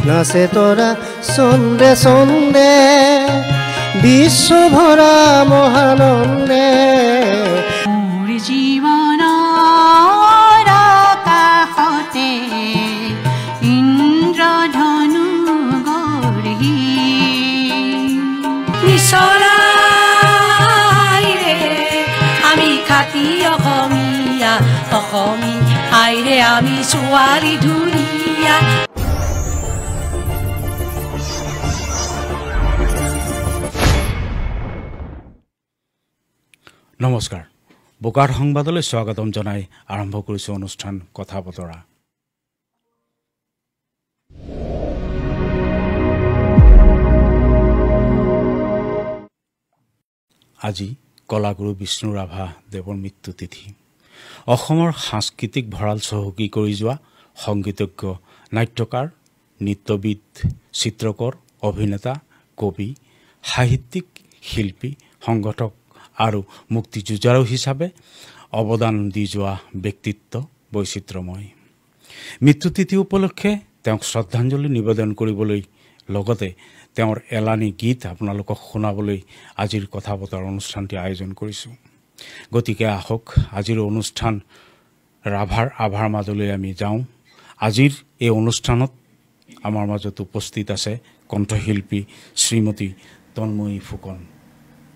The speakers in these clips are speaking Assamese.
নাচে তোৰা ছন্দে ছন্দে বিশ্ব ভৰা মহানন্দে মোৰ জীৱনৰ আকাশতে ইন্দ্ৰধনু গঢ়ি নিচৰাইৰে আমি খাতি অসমীয়া আইৰে আমি ছোৱালী ধুনীয়া। নমস্কাৰ, বোকাট সংবাদলৈ স্বাগতম জনাই আৰম্ভ কৰিছোঁ অনুষ্ঠান কথা বতৰা। আজি কলাগুৰু বিষ্ণু ৰাভা দেৱৰ মৃত্যু তিথি। অসমৰ সাংস্কৃতিক ভঁৰাল চহকী কৰি যোৱা সংগীতজ্ঞ, নাট্যকাৰ, নৃত্যবিদ, চিত্ৰকৰ, অভিনেতা, কবি, সাহিত্যিক, শিল্পী, সংগঠক আৰু মুক্তিযুঁজাৰু হিচাপে অৱদান দি যোৱা ব্যক্তিত্ব বৈচিত্ৰ্যময়। মৃত্যুতিথি উপলক্ষে তেওঁক শ্ৰদ্ধাঞ্জলি নিবেদন কৰিবলৈ লগতে তেওঁৰ এলানি গীত আপোনালোকক শুনাবলৈ আজিৰ কথা বতৰা অনুষ্ঠানটি আয়োজন কৰিছোঁ। গতিকে আহক আজিৰ অনুষ্ঠান ৰাভাৰ আভাৰ মাজলৈ আমি যাওঁ। আজিৰ এই অনুষ্ঠানত আমাৰ মাজত উপস্থিত আছে কণ্ঠশিল্পী শ্ৰীমতী তন্ময়ী ফুকন।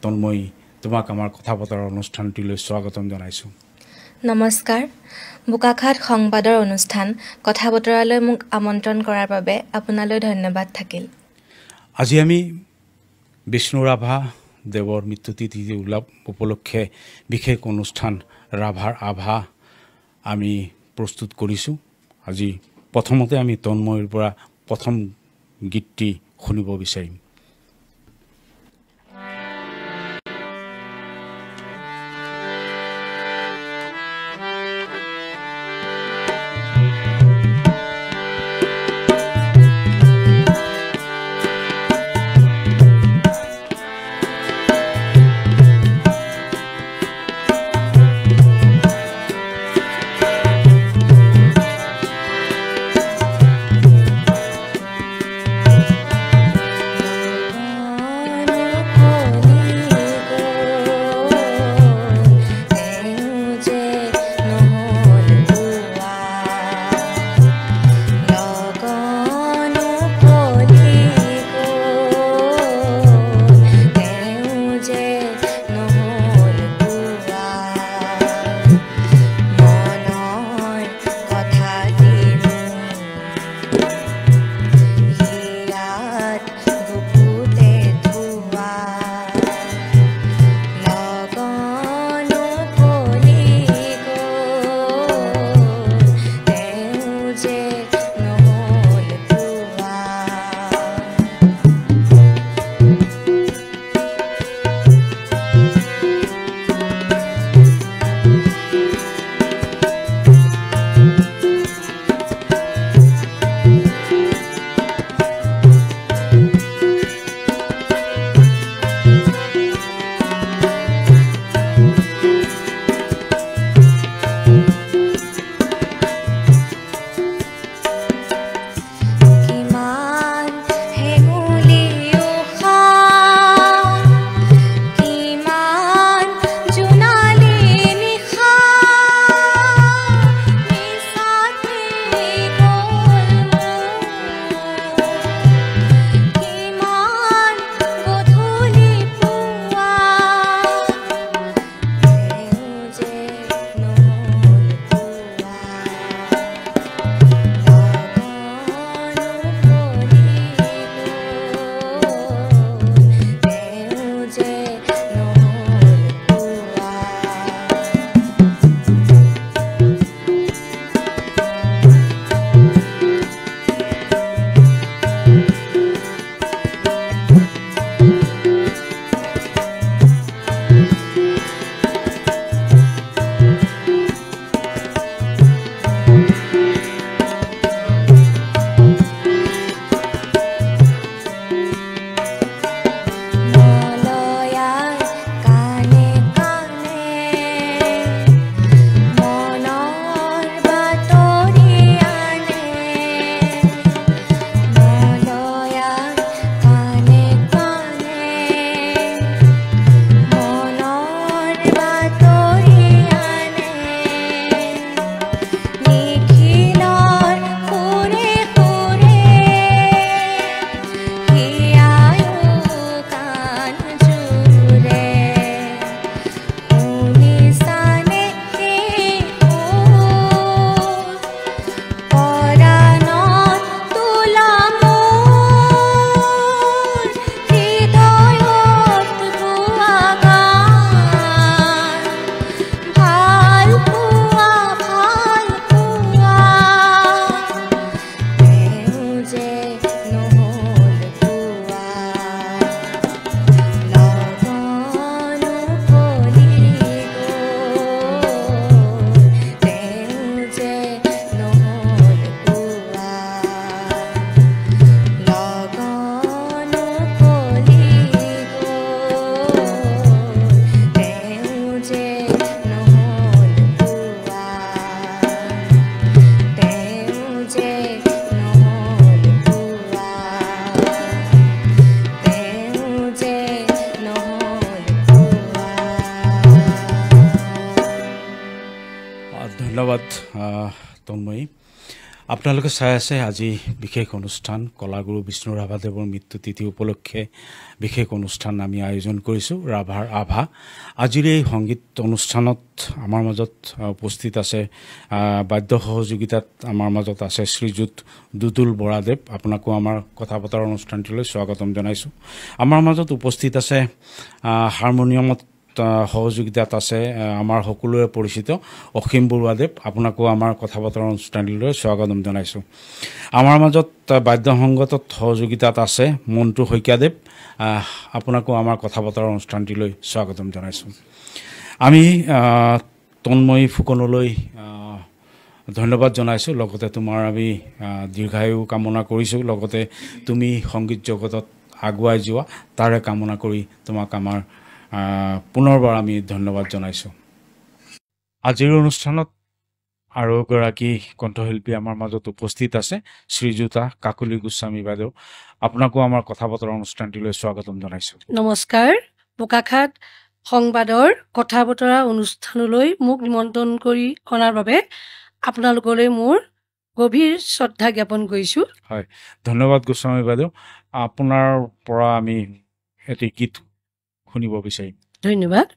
তন্ময়ী, তোমাক আমাৰ কথা বতৰা অনুষ্ঠানটিলৈ স্বাগতম জনাইছোঁ। নমস্কাৰ। বোকাখাট সংবাদৰ অনুষ্ঠান কথা বতৰালৈ মোক আমন্ত্ৰণ কৰাৰ বাবে আপোনালৈ ধন্যবাদ থাকিল। আজি আমি বিষ্ণু ৰাভা দেৱৰ মৃত্যুতিথি উপলক্ষে বিশেষ অনুষ্ঠান ৰাভাৰ আভা আমি প্ৰস্তুত কৰিছোঁ। আজি প্ৰথমতে আমি তন্ময়ীৰ পৰা প্ৰথম গীতটি শুনিব বিচাৰিম। তন্ময়ী আপোনালোকে চাই আছে আজি বিশেষ অনুষ্ঠান কলাগুৰু বিষ্ণু ৰাভাদেৱৰ মৃত্যু তিথি উপলক্ষে বিশেষ অনুষ্ঠান আমি আয়োজন কৰিছোঁ ৰাভাৰ আভা আজিৰ এই সংগীত অনুষ্ঠানত আমাৰ মাজত উপস্থিত আছে বাদ্য সহযোগিতাত আমাৰ মাজত আছে শ্ৰীযুত দুদুল বৰাদেৱ আপোনাকো আমাৰ কথা বতৰা অনুষ্ঠানটিলৈ স্বাগতম জনাইছোঁ আমাৰ মাজত উপস্থিত আছে হাৰমনিয়ামত সহযোগিতাত আছে আমাৰ সকলোৰে পৰিচিত অসীম বৰুৱাদেৱ আপোনাকো আমাৰ কথা বতৰা অনুষ্ঠানটিলৈ স্বাগতম জনাইছোঁ আমাৰ মাজত বাদ্য সংগীতত সহযোগিতাত আছে মন্টু শইকীয়াদেৱ আপোনাকো আমাৰ কথা বতৰা অনুষ্ঠানটিলৈ স্বাগতম জনাইছোঁ আমি তন্ময়ী ফুকনলৈ ধন্যবাদ জনাইছোঁ লগতে তোমাৰ আমি দীৰ্ঘায়ু কামনা কৰিছোঁ লগতে তুমি সংগীত জগতত আগুৱাই যোৱা তাৰে কামনা কৰি তোমাক আমাৰ পুনৰবাৰ আমি ধন্যবাদ জনাইছোঁ আজিৰ অনুষ্ঠানত আৰু এগৰাকী কণ্ঠশিল্পী আমাৰ মাজত উপস্থিত আছে শ্ৰীযুতা কাকলি গোস্বামী বাইদেউ আপোনাকো আমাৰ কথা বতৰা অনুষ্ঠানটিলৈ স্বাগতম জনাইছোঁ নমস্কাৰ বোকাখাট সংবাদৰ কথা বতৰা অনুষ্ঠানলৈ মোক নিমন্ত্ৰণ কৰি অনাৰ বাবে আপোনালোকলৈ মোৰ গভীৰ শ্ৰদ্ধা জ্ঞাপন কৰিছোঁ হয় ধন্যবাদ গোস্বামী বাইদেউ আপোনাৰ পৰা আমি এটি গীত শুনিব বিচাৰিম ধন্যবাদ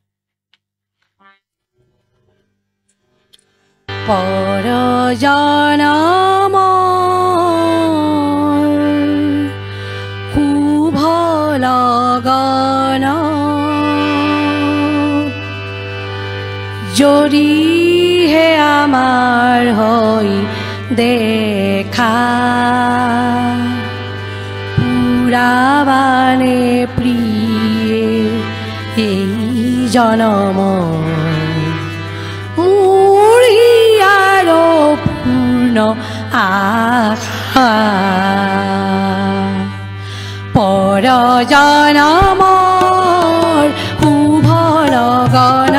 পৰজনমৰ শুভ লগন যদিহে আমাৰ হৈ দেখা পুৰাবানে প্ৰিয়ে এই জনম মোৰ হিয়াৰ পূৰ্ণ আশা পৰজনমৰ শুভ লগন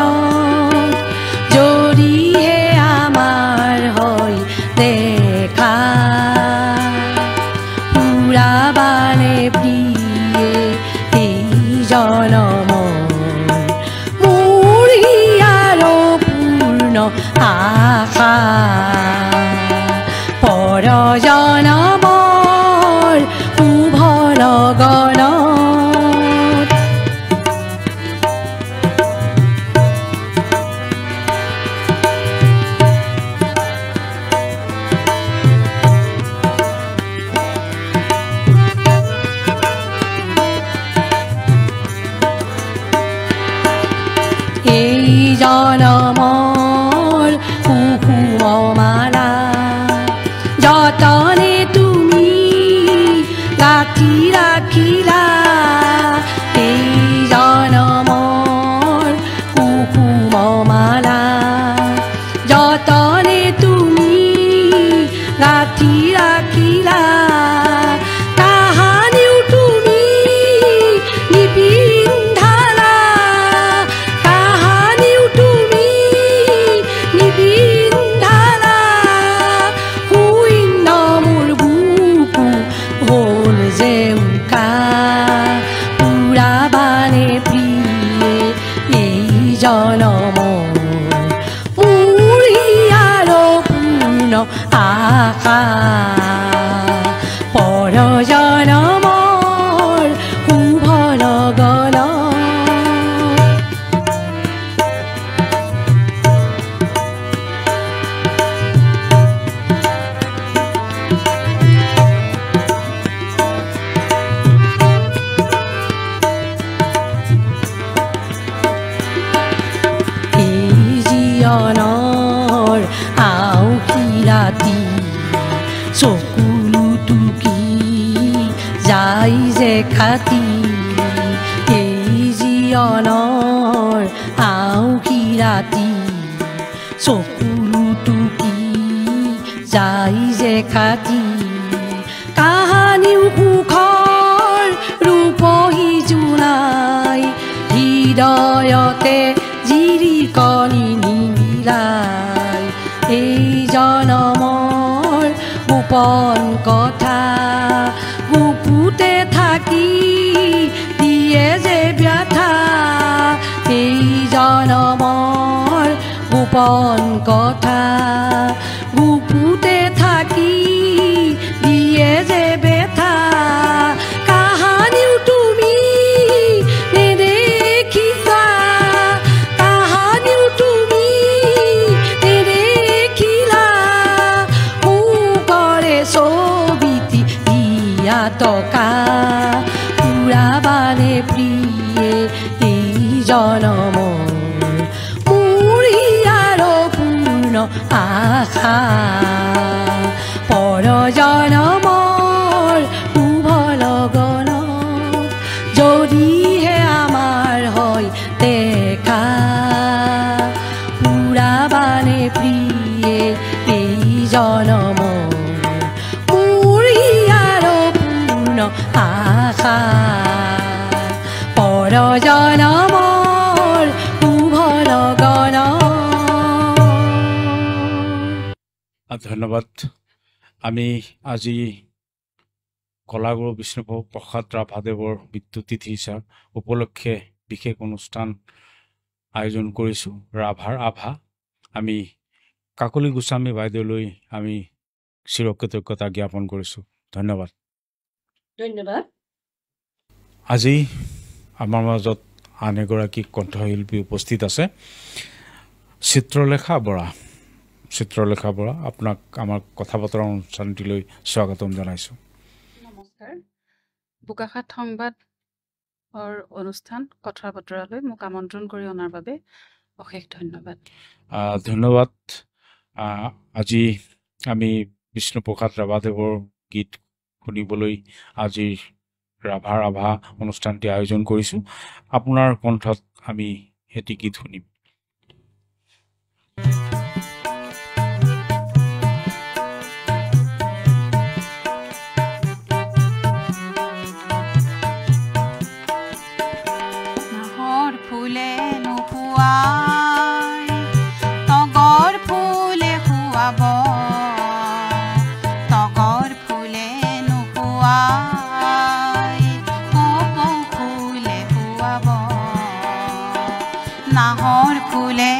যদিহে আমাৰ হৈ দেখা পুৰাবানে প্ৰিয়ে এই জনম মোৰ হিয়াৰ পূৰ্ণ আশা পৰজনমৰ শুভ লগন এই জনমৰ কুকুম মালা যতনে তুমি গাঁঠি ৰাখিলা এই জনমৰ কুকুম মালা যতনে তুমি গাঁঠি ৰাখিলা তাহানিও তুমি নিপিন্ধালা তাহানিও তুমি নিপিন্ধালা শূন্য মোৰ বুকু হ'ল যে উকা পুৰাবানে প্ৰিয়ে এই জনমৰ মোৰ হিয়াৰ পূৰ্ণ আশা পৰজনমৰ শুভ লগন এই জীৱনৰ আউসী ৰাতি চকুলো টুকি যাই যে খাতি এই জীৱনৰ আউসী ৰাতি চকুলো টুকি যাই যে খাতি কাহানিও সুখৰ ৰূপহী জোনাই হৃদয়তে জিৰিকনি নিমিলাই এই জনমৰ গোপন কথা গুপুতে থাকি দিয়ে যে ব্যথা এই জনমৰ গোপন কথা জনম মোৰ ইয়াৰ পূৰ্ণ আশা পৰ জনমৰ শুভ লগন। ধন্যবাদ। আমি আজি কলাগুৰু বিষ্ণুপ্ৰসাদ ৰাভাদেৱৰ মৃত্যুতিথি উপলক্ষে বিশেষ অনুষ্ঠান আয়োজন কৰিছোঁ ৰাভাৰ আভা। আমি কাকলি গোস্বামী বাইদেউলৈ আমি চিৰকৃতজ্ঞতা জ্ঞাপন কৰিছোঁ। ধন্যবাদ। ধন্যবাদ। আজি আমাৰ মাজত আন এগৰাকী কণ্ঠশিল্পী উপস্থিত আছে, চিত্ৰলেখা বৰা। চিত্ৰলেখা বৰা, আপোনাক আমাৰ কথা বতৰা অনুষ্ঠানটিলৈ স্বাগতম জনাইছোঁ। নমস্কাৰ। বোকাখাত সংবাদৰ অনুষ্ঠান কথা বতৰালৈ মোক আমন্ত্ৰণ কৰি অনাৰ বাবে অশেষ ধন্যবাদ। ধন্যবাদ। আজি আমি বিষ্ণুপ্ৰসাদ ৰাভাদেৱৰ গীত শুনিবলৈ আজিৰ ৰাভাৰ আভা অনুষ্ঠানটি আয়োজন কৰিছোঁ। আপোনাৰ কণ্ঠত আমি এটি গীত শুনিম। নাহৰ ফুলে নুশুৱাই তগৰ ফুলে শুৱাব, তগৰ ফুলে নুশুৱাই কপৌ ফুলে শুৱাব, নাহৰ ফুলে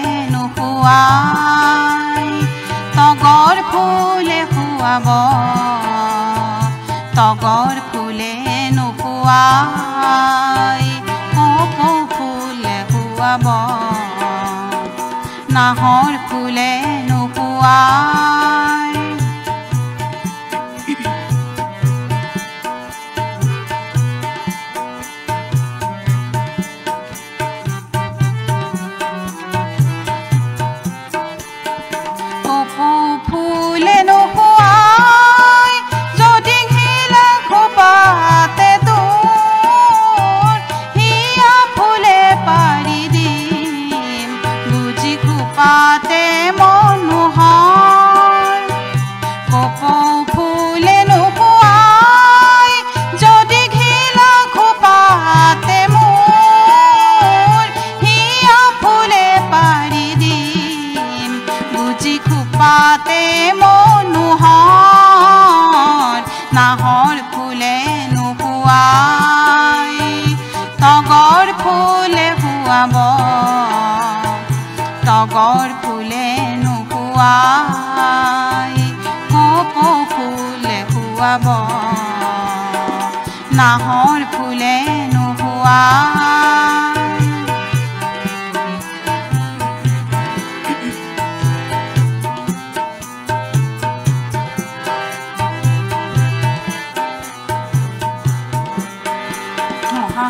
নুশুৱাই। নাহৰ ফুলে নুশুৱাই তগৰ ফুলে শুৱাব, তগৰ ফুলে নুশুৱাই কপৌ ফুলে শুৱাব, নাহৰ ফুলে নুশুৱাই।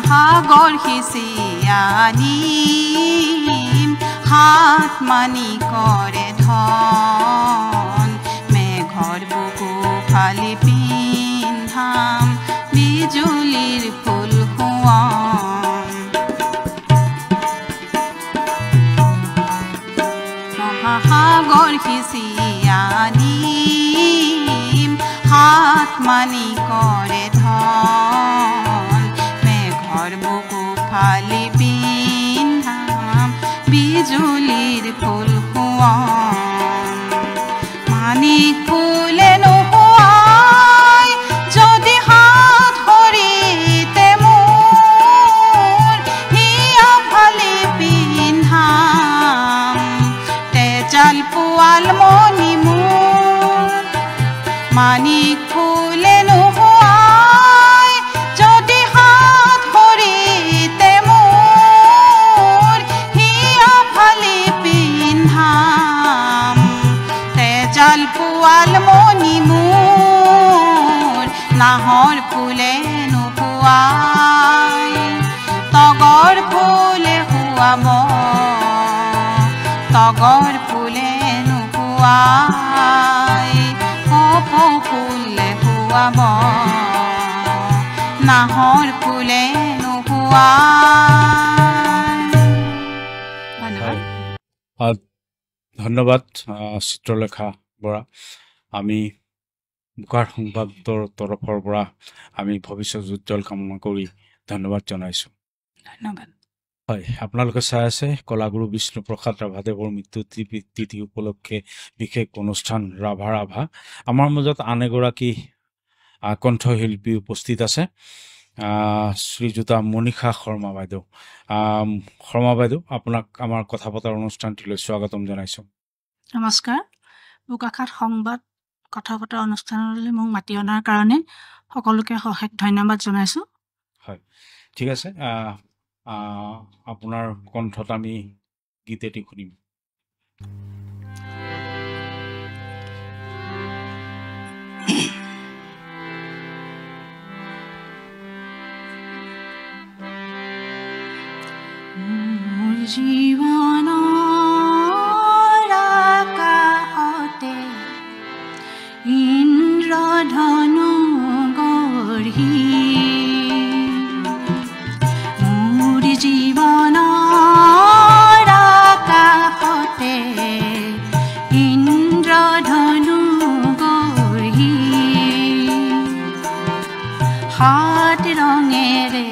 সাগৰ সিঁচি আনিম হাত মানি কৰে ধন, মেঘৰ বুকু ফালি পিন্ধাম বিজুলীৰ ফুল সোৱাম, মহাসাগৰ সিঁচি আনিম হাত মানি কৰে ধন, বুকু ফালি পিন্ধাম বিজুলীৰ ফুল সোৱাম, মানিক ফুলে নুশুৱাই যদি হাত সৰিতে মোৰ, হিয়া ফালি পিন্ধাম তেজাল পোৱাল মণি মোৰ, মানিক ফুলে নুশুৱাই যদি হাত সৰিতে মোৰ, হিয়া ফালি পিন্ধাম তেজাল পোৱাল মণি মোৰ, নাহৰ ফুলে নুশুৱাই তগৰ ফুলে শুৱাব, তগৰ ফুলে নুশুৱাই কপৌ ফুলে শুৱাব, নাহৰ ফুলে নুশুৱাই। ধন্যবাদ চিত্ৰলেখা বৰা। আমি বোকাৰ সংবাদৰ তৰফৰ পৰা আমি ভৱিষ্যত উজ্জ্বল কামনা কৰি ধন্যবাদ জনাইছোঁ। ধন্যবাদ। হয়, আপোনালোকে চাই আছে কলাগুৰু বিষ্ণুপ্ৰসাদ ৰাভাদেৱৰ মৃত্যু তিথি উপলক্ষে বিশেষ অনুষ্ঠান ৰাভাৰ আভা। আমাৰ মাজত আন এগৰাকী কণ্ঠশিল্পী উপস্থিত আছে, শ্ৰীযুতা মনীষা শৰ্মা বাইদেউ। শৰ্মা বাইদেউ, আপোনাক আমাৰ কথা পতাৰ অনুষ্ঠানটিলৈ স্বাগতম জনাইছোঁ। নমস্কাৰ। বোকাখাত সংবাদ কথা বতৰা অনুষ্ঠানলৈ মোক মাতি অনাৰ কাৰণে সকলোকে অশেষ ধন্যবাদ জনাইছোঁ। হয়, ঠিক আছে। আপোনাৰ কণ্ঠত আমি গীত এটি শুনিম। জীৱনৰ আকাশতে ইন্দ্ৰধনু গঢ়ি মোৰ জীৱনৰ আকাশতে ইন্দ্ৰধনু গঢ়ি সাত ৰঙেৰে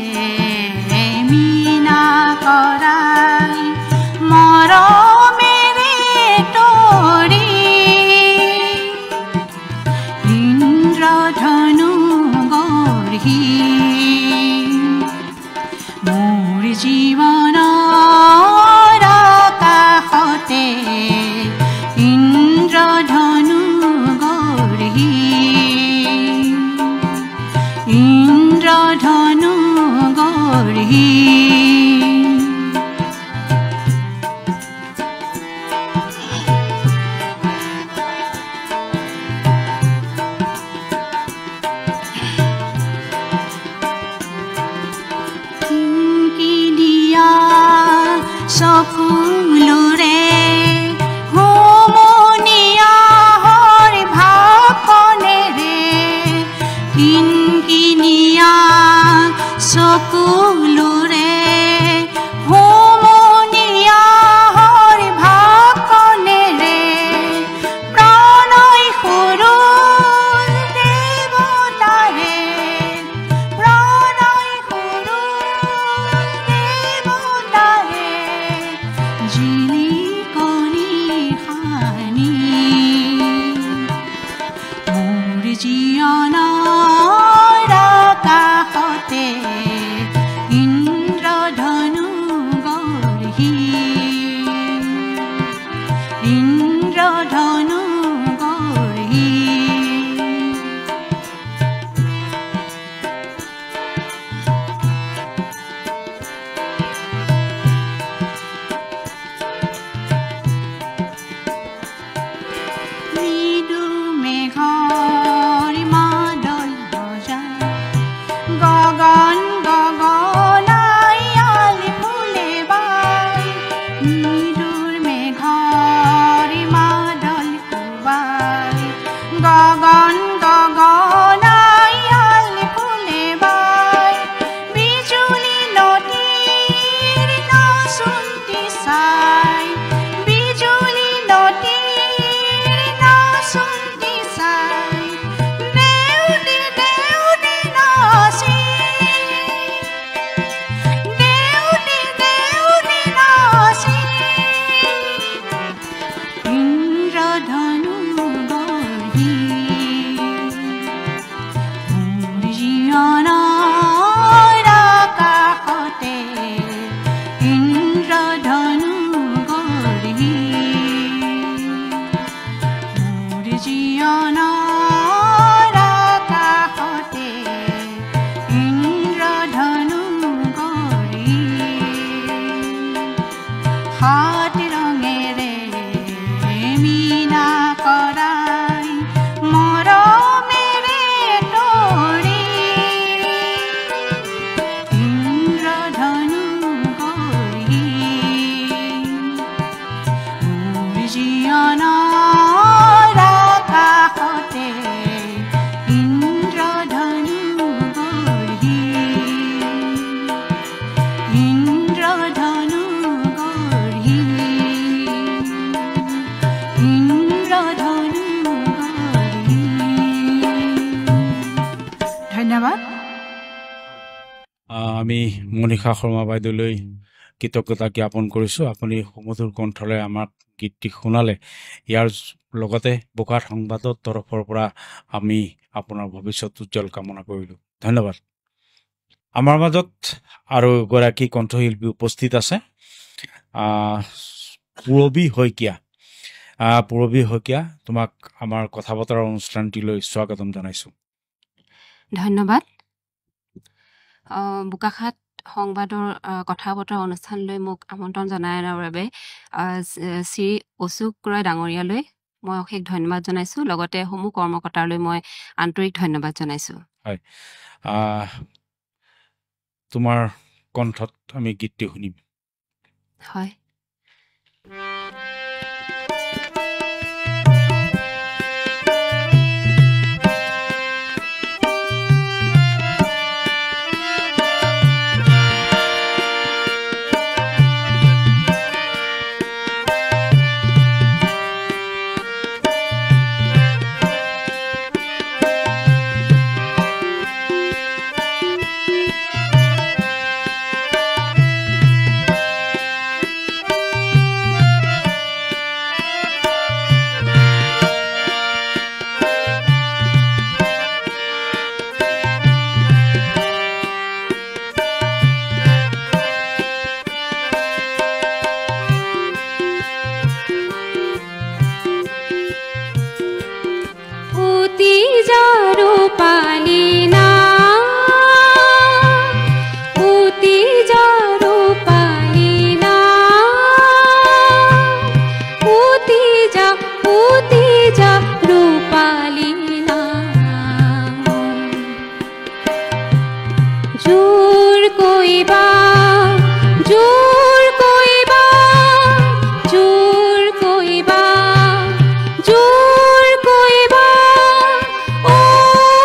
মীনা কৰাই মৰমেৰে তৰি ইন্দ্ৰধনু গঢ়ি মোৰ জীৱনৰ আকাশতে ইন্দ্ৰধনু গঢ়ি ইন্দ্ৰধনু গঢ়ি চকুলোৰে হুমুনিয়া হৰি ভাপনেৰে কিনকিনিয়া চকুলোৰে হুমুনিয়া হৰি ভাপনেৰে প্ৰণয় সৰু দেৱতাৰে প্ৰণয় সৰু দেৱতাৰে জিলিকনি হানি মোৰ জীৱনৰ আকাশতে ইন্দ্ৰধনু গঢ়ি ইন্দ্ৰধনু গঢ়ি মৃদু মেঘৰ মাদল বজাই গগন গগনাই আলি ফুলে বাই মৃদুৰ মেঘৰ মাদল কোবাই গগন গগনাই আলি ফুলে বাই বিজুলী নদীৰ নাচুন্তি চাই বিজুলী নদীৰ নাচুন্তি চাই দেউলি দেউলি নাচি দেউলি দেউলি নাচি ইন্দ্ৰধনু গঢ়ি আমি মনীষা শৰ্মা বাইদেউলৈ কৃতজ্ঞতা জ্ঞাপন কৰিছোঁ। আপুনি সুমধুৰ কণ্ঠৰে আমাক গীতটি শুনালে। ইয়াৰ লগতে বোকাখাট সংবাদৰ তৰফৰ পৰা আমি আপোনাৰ ভৱিষ্যত উজ্জ্বল কামনা কৰিলোঁ। ধন্যবাদ। আমাৰ মাজত আৰু এগৰাকী কণ্ঠশিল্পী উপস্থিত আছে, পূৰবী শইকীয়া। পূৰবী শইকীয়া, তোমাক আমাৰ কথা বতৰা অনুষ্ঠানটিলৈ স্বাগতম জনাইছোঁ। ধন্যবাদ। বোকাখাট সংবাদৰ কথা বতৰা অনুষ্ঠানলৈ মোক আমন্ত্ৰণ জনাই অনাৰ বাবে শ্ৰী অশোক ৰয় ডাঙৰীয়ালৈ মই অশেষ ধন্যবাদ জনাইছোঁ। লগতে সমূহ কৰ্মকৰ্তালৈ মই আন্তৰিক ধন্যবাদ জনাইছোঁ। হয়, তোমাৰ কণ্ঠত আমি গীতটি শুনিম। হয়। Oh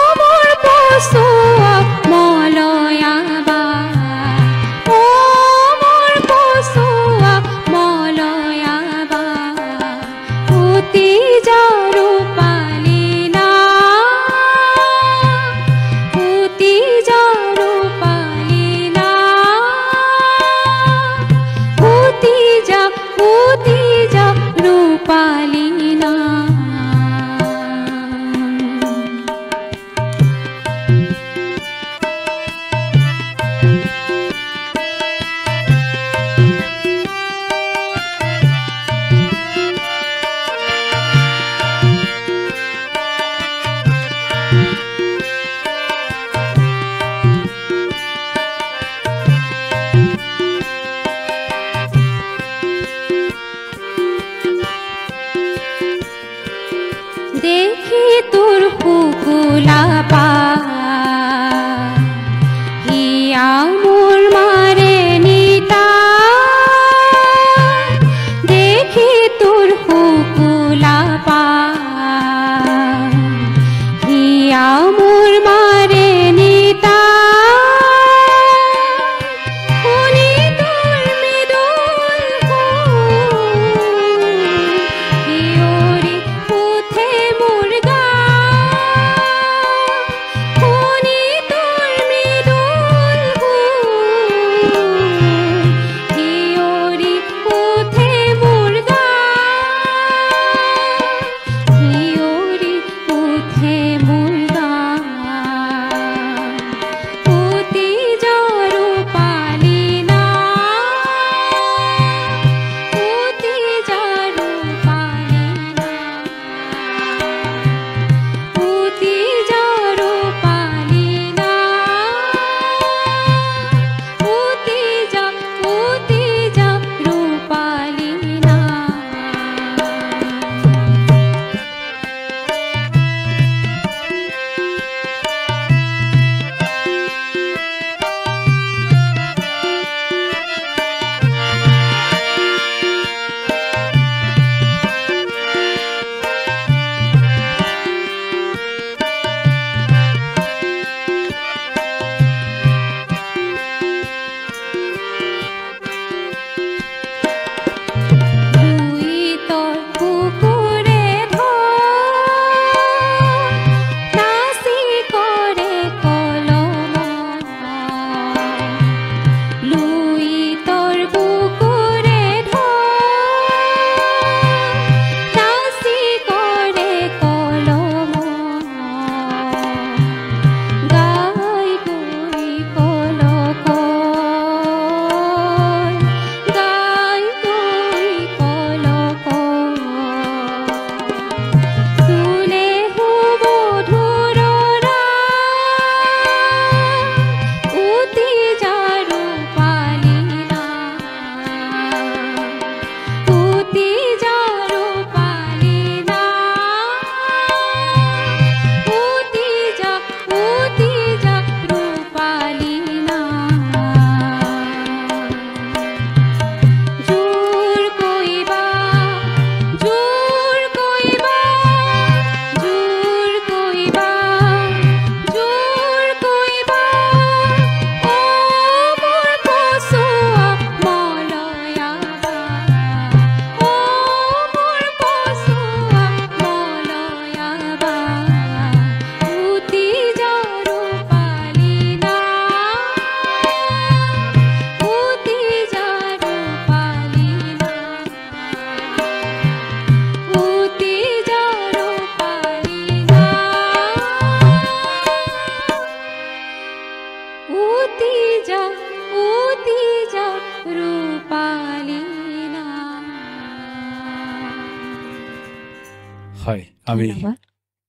আমি ধন্যবাদ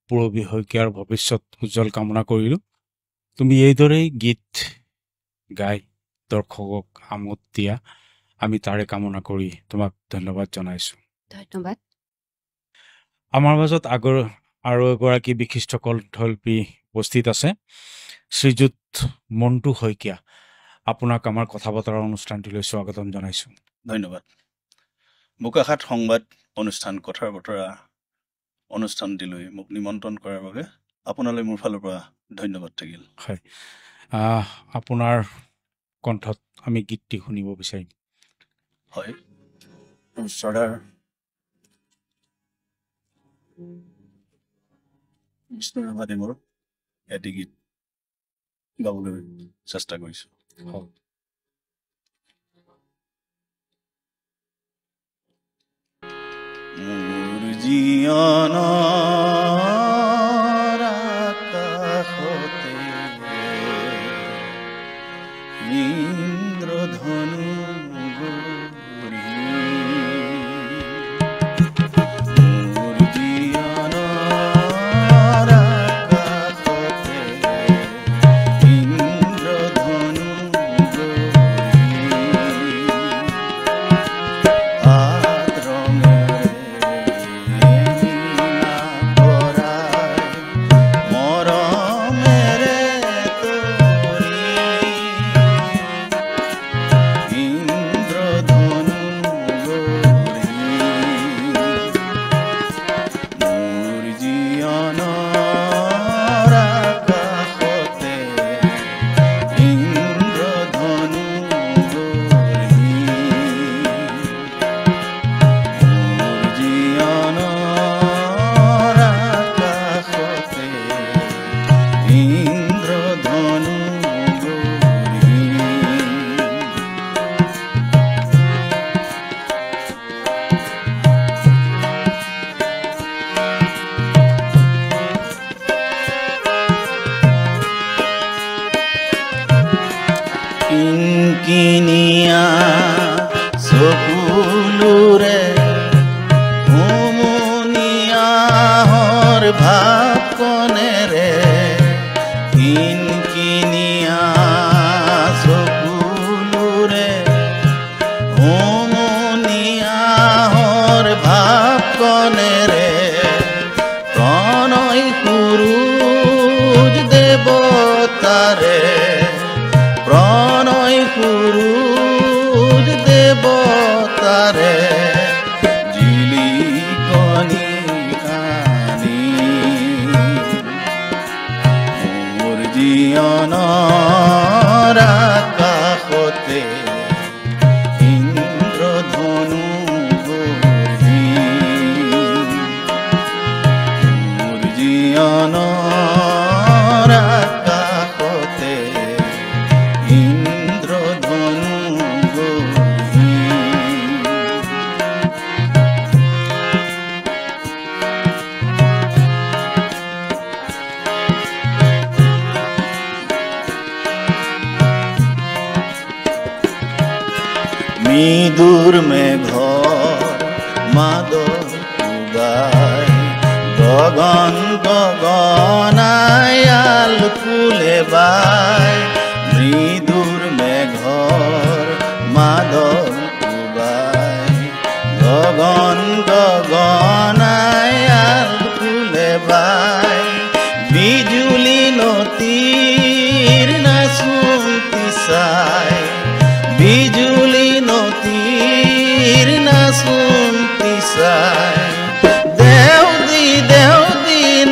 পূৰবী শইকীয়াৰ ভৱিষ্যত উজ্জ্বল কামনা কৰিলোঁ। তুমি এইদৰেই গীত গাই দৰ্শকক আমোদ দিয়া, আমি তাৰে কামনা কৰি তোমাক ধন্যবাদ জনাইছোঁ। ধন্যবাদ আমাৰ মাজত আৰু এগৰাকী বিশিষ্ট কণ্ঠশিল্পী উপস্থিত আছে, শ্ৰীযুত মণ্টু শইকীয়া। আপোনাক আমাৰ কথা বতৰা অনুষ্ঠানটিলৈ স্বাগতম জনাইছোঁ। ধন্যবাদ। বোকাখাত সংবাদ অনুষ্ঠান কথাৰ বতৰা অনুষ্ঠানটিলৈ মোক নিমন্ত্ৰণ কৰাৰ বাবে আপোনালৈ মোৰ ফালৰ পৰা ধন্যবাদ থাকিল। হয়, আপোনাৰ কণ্ঠত আমি গীতটি শুনিব বিচাৰিম। হয়, শ্ৰদ্ধাৰ বিষ্ণু ৰাভাদেৱৰ এটি গীত গাবলৈ চেষ্টা কৰিছোঁ। মোৰ জীৱনৰ আকাশতে ইন্দ্ৰধনু গৰি, মোৰ জীৱনৰ আকাশতে ইন্দ্ৰধনু গৰি, হাত ৰঙেৰে নীলা কৰাই মৰমেৰে তৰি, ইন্দ্ৰধনু গৰি, মোৰ জীৱনৰ আকাশতে ইন্দ্ৰধনু গৰি, মোৰ জীৱনৰ আকাশতে ইন্দ্ৰধনু গৰি। কিনকিনিয়া চকুলোৰে হুমুনিয়াহৰ ভাৱ কণেৰে, কিনকিনিয়া চকুলোৰে হুমুনিয়াহৰ ভাৱ কণেৰে, প্ৰণয় সুৰুজ দেৱতাৰে, প্ৰণয় সুৰুজ দেৱতাৰে জিলিকনি আনি, মোৰ জীৱনৰ আকাশতে ইন্দ্ৰধনু গৰি, মোৰ জীৱনৰ আকাশতে ইন্দ্ৰধনু গৰি। মৃদুৰ মেঘৰ মাদল কোবাই, গগন গগনাই আল ফুলে বাই, মৃদুৰ মেঘৰ মাদল কোবাই, গগন গগনাই আল ফুলে বাই, বিজুলী নদীৰ নাচুতি চাই, বিজুলী নদীৰ নাচুতি চাই, দেউদি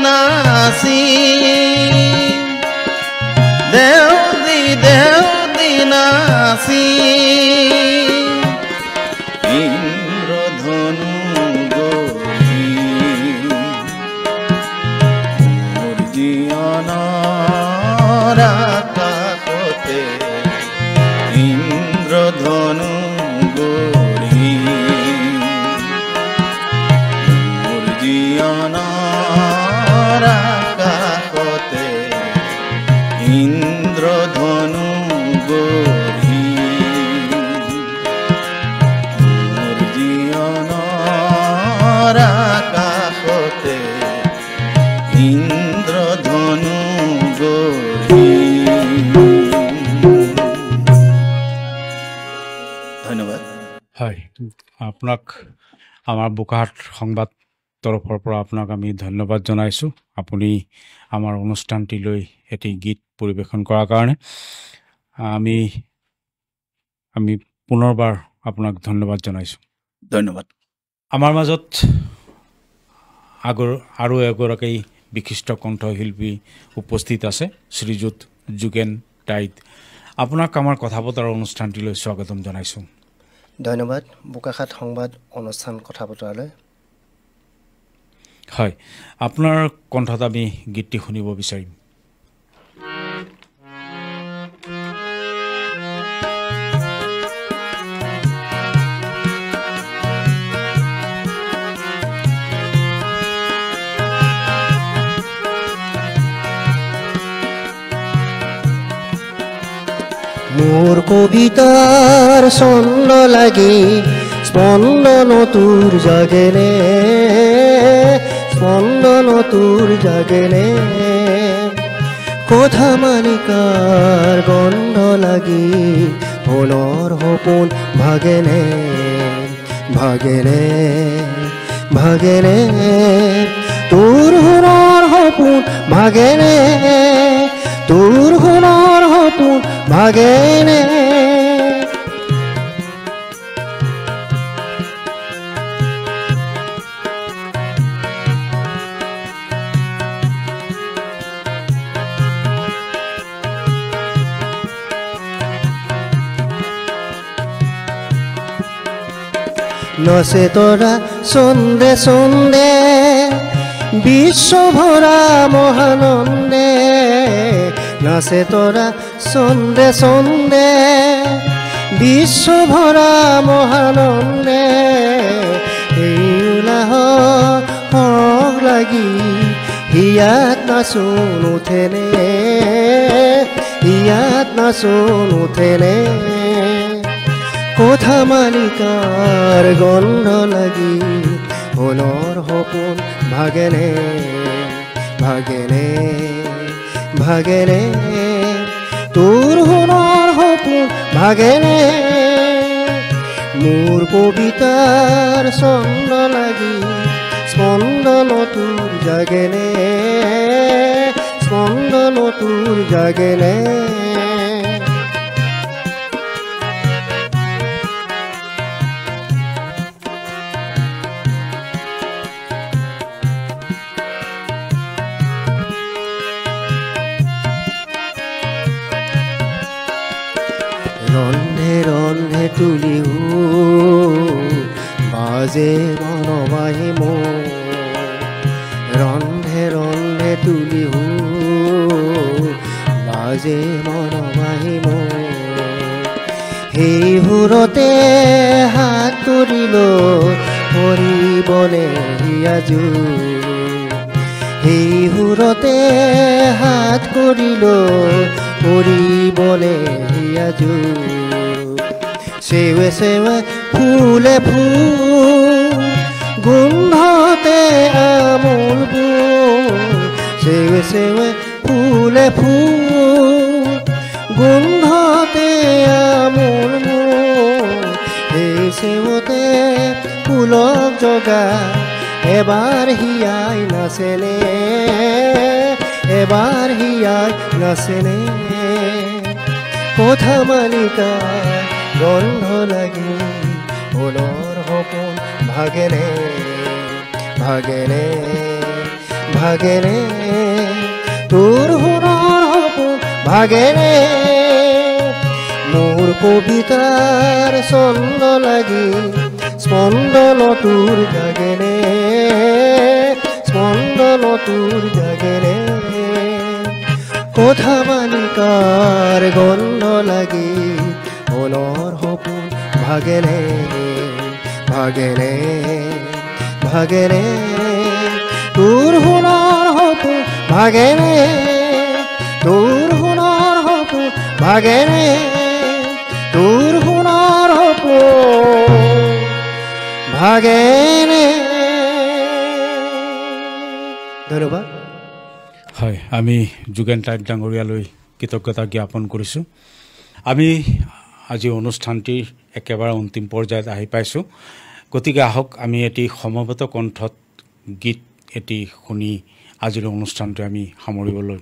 নাচি, দেউদি নাচি, ইন্দ্ৰধনু গৰি, মোৰ জীৱনৰ আকাশতে ইন্দ্ৰধনু গৰি, মোৰ জীৱনৰ আকাশতে ইন্দ্ৰধনু গৰি, মোৰ জীৱনৰ আকাশতে আপোনাক আমাৰ বোকাহাট সংবাদ তৰফৰ পৰা আপোনাক আমি ধন্যবাদ জনাইছোঁ। আপুনি আমাৰ অনুষ্ঠানটিলৈ এটি গীত পৰিৱেশন কৰাৰ কাৰণে আমি পুনৰবাৰ আপোনাক ধন্যবাদ জনাইছোঁ। ধন্যবাদ। আমাৰ মাজত আৰু এগৰাকী বিশিষ্ট কণ্ঠশিল্পী উপস্থিত আছে, শ্ৰীযুত যোগেন টাইট। আপোনাক আমাৰ কথা বতৰা অনুষ্ঠানটিলৈ স্বাগতম জনাইছোঁ। ধন্যবাদ বোকাখাট সংবাদ অনুষ্ঠান কথা বতৰালৈ। হয়, আপোনাৰ কণ্ঠত আমি গীতটি শুনিব বিচাৰিম। মোৰ কবিতাৰ ছন্দ লাগি স্পন্দন তোৰ জাগেনে, স্পন্দন তোৰ জাগেনে, কথা মালিকাৰ গন্ধ লাগি মনৰ সপোন ভাগেনে, ভাগেনে, ভাগেনে, তোৰ সোণৰ সপোন ভাগেনে, তোৰ সোণৰ সপোন ভাগেনে। নচে তৰা চন্দে চন্দে বিশ্ব ভৰা মহানন্দে, নাচে তৰা চন্দে চন্দে বিশ্ব ভৰা মহানন্দে, এই উলাহত হক লাগি হিয়াত নাচোন উঠেনে, হিয়াত নাচোন উঠেনে, কথা মালিকাৰ গন্ধ লাগি সোণৰ সপোন ভাগেনে, ভাগেনে, ভাগেনে, তোৰ সোণৰ সপোন ভাগেনে, মোৰ কবিতাৰ ছন্দ লাগি স্পন্দন তোৰ জাগেনে, স্পন্দন তোৰ জাগেনে। ৰন্ধে ৰন্ধে তুলিও বাজে মনবাহি মোৰ, ৰন্ধে ৰন্ধে তুলিও বাজে মনবাহি মোৰ, সেই সুৰতে হাত তুলিল পৰিবনে হিয়াজু, সেই সুৰতে হাত কৰিল পৰিবনে হিয়াজু, সেৱে সেৱে ফুলে ফুল গোন্ধতে আমোল ফুল, সেৱে সেৱে ফুলে ফুল গোন্ধতে আমোল ফুল, সেই সেৱতে ফুলক জগা এবাৰ হিয়াই নাচেনে, এবাৰ হিয়াই নাচেনে, কথা মালিকাৰ গন্ধ লাগি সোণৰ সপোন ভাগেনে, ভাগেনে, ভাগেনে, তোৰ সোণৰ সপোন ভাগেনে, মোৰ কবিতাৰ ছন্দ লাগি স্পন্দন তোৰ জাগেনে, স্পন্দন তোৰ জাগেনে, কথা মালিকাৰ গন্ধ লাগি সোণৰ সপোন ভাগেনে, ভাগেনে, ভাগেনে, তোৰ সোণৰ সপোন ভাগেনে, তোৰ সোণৰ সপোন ভাগেনে, তোৰ সোণৰ সপোন ভাগেনে। ধন্যবাদ। হয়, আমি যোগেন টাইট ডাঙৰীয়ালৈ কৃতজ্ঞতা জ্ঞাপন কৰিছোঁ। আমি আজি অনুষ্ঠানটিৰ একেবাৰে অন্তিম পৰ্যায়ত আহি পাইছোঁ গতিকে আহক আমি এটি সমবেত কণ্ঠত গীত এটি শুনি আজিৰ অনুষ্ঠানটো আমি সামৰিবলৈ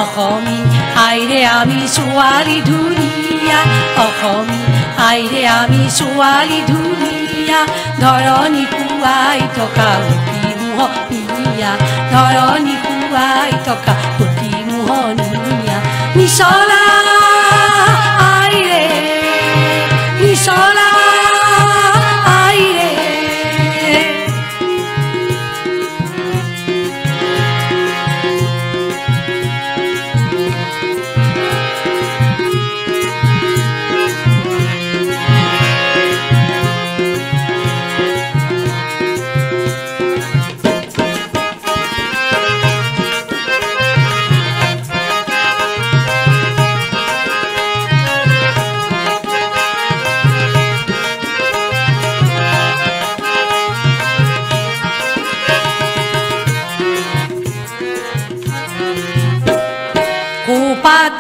অসমী আইৰে আমি ছোৱালী ধুনীয়া অসমী আইৰে আমি ছোৱালী ধুনীয়া ধৰণী পুৱাই থকা অতি মোহনীয়া ধৰণী পুৱাই থকা অতি মোহনীয়া নিচলা আইৰে নিচলা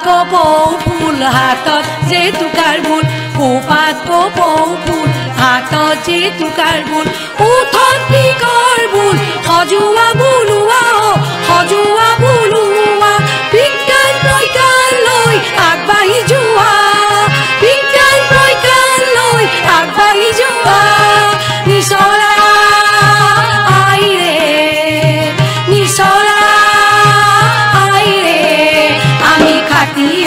কপৌ ফুল হাতত যে টুকাৰ বুল কোপাত কপৌ ফুল হাতত যে টুকাৰ বুল উঠত পিকৰ বুল সজোৱা বুলোৱা সজোৱা বুলোৱা বিজ্ঞান প্ৰজ্ঞান লৈ আগবাঢ়ি যোৱা বিজ্ঞান প্ৰজ্ঞান লৈ আগবাঢ়ি যোৱা নিচলা আইৰে নিচলা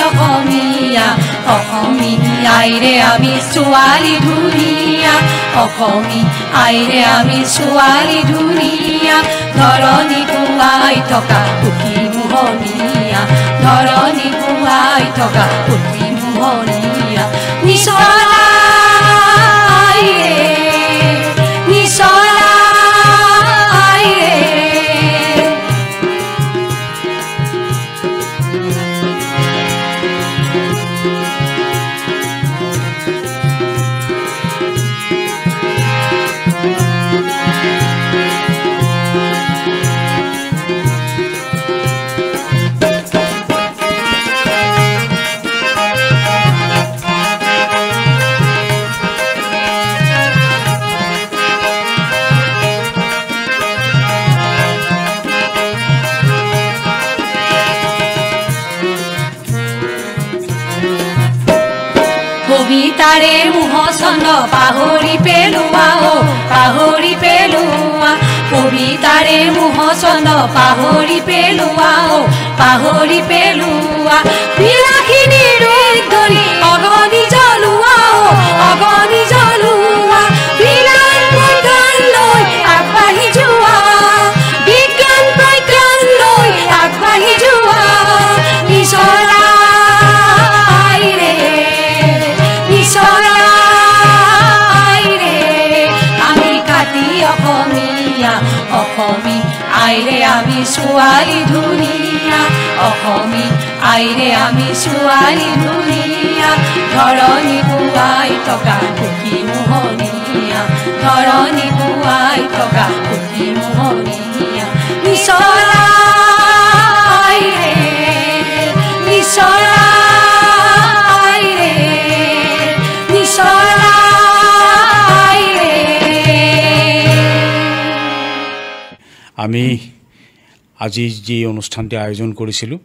অসমীয়া অসমী আইৰে আমি ছোৱালী ধুনীয়া অসমী আইৰে আমি ছোৱালী ধুনীয়া ধৰণী পুৱাই থকা অতি মোহনীয়া ধৰণী পুৱাই থকা অতি মোহনীয়া নিচলা আইৰে নিচলা কবিতাৰে মোহ ছন্দ পাহৰি পেলোৱা পাহৰি পেলোৱা কবিতাৰে মোহ ছন্দ পাহৰি পেলোৱা পাহৰি পেলোৱা বিলাসিনীৰ ধৰি অগনি জ্বলোৱা অগনি জ্বলোৱা বিজ্ঞান প্ৰজ্ঞান লৈ আগবাঢ়ি যোৱা বিজ্ঞান প্ৰজ্ঞান লৈ আগবাঢ়ি যোৱা নিচলা অসমী আইৰে আমি ছোৱালী ধুনীয়া অসমী আইৰে আমি ছোৱালী ধুনীয়া ধৰণী পুৱাই থকা অতি মোহনীয়া ধৰণী পুৱাই থকা অতি মোহনীয়া নিচলা আইৰে নিচলা আইৰে নিচলা আমি আজি যি অনুষ্ঠানটি আয়োজন কৰিছিলোঁ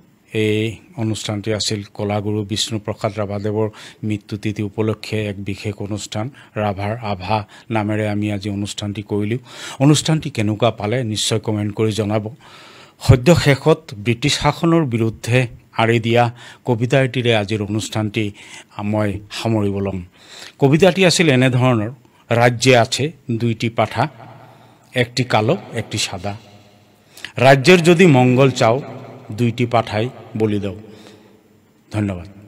এই অনুষ্ঠানটি আছিল কলাগুৰু বিষ্ণুপ্ৰসাদ ৰাভাদেৱৰ মৃত্যুতিথি উপলক্ষে এক বিশেষ অনুষ্ঠান ৰাভাৰ আভা নামেৰে আমি আজি অনুষ্ঠানটি কৰিলোঁ অনুষ্ঠানটি কেনেকুৱা পালে নিশ্চয় কমেণ্ট কৰি জনাব সদ্য শেষত ব্ৰিটিছ শাসনৰ বিৰুদ্ধে আঁৰি দিয়া কবিতা এটিৰে আজিৰ অনুষ্ঠানটি মই সামৰিব ল'ম। কবিতাটি আছিল এনেধৰণৰ: ৰাজ্যে আছে দুইটি পাঠা, একটি কালো একটি সাদা। ৰাজ্যেৰ যদি মঙ্গল চাও দুইটি পাঠাই বলি দাও। ধন্যবাদ।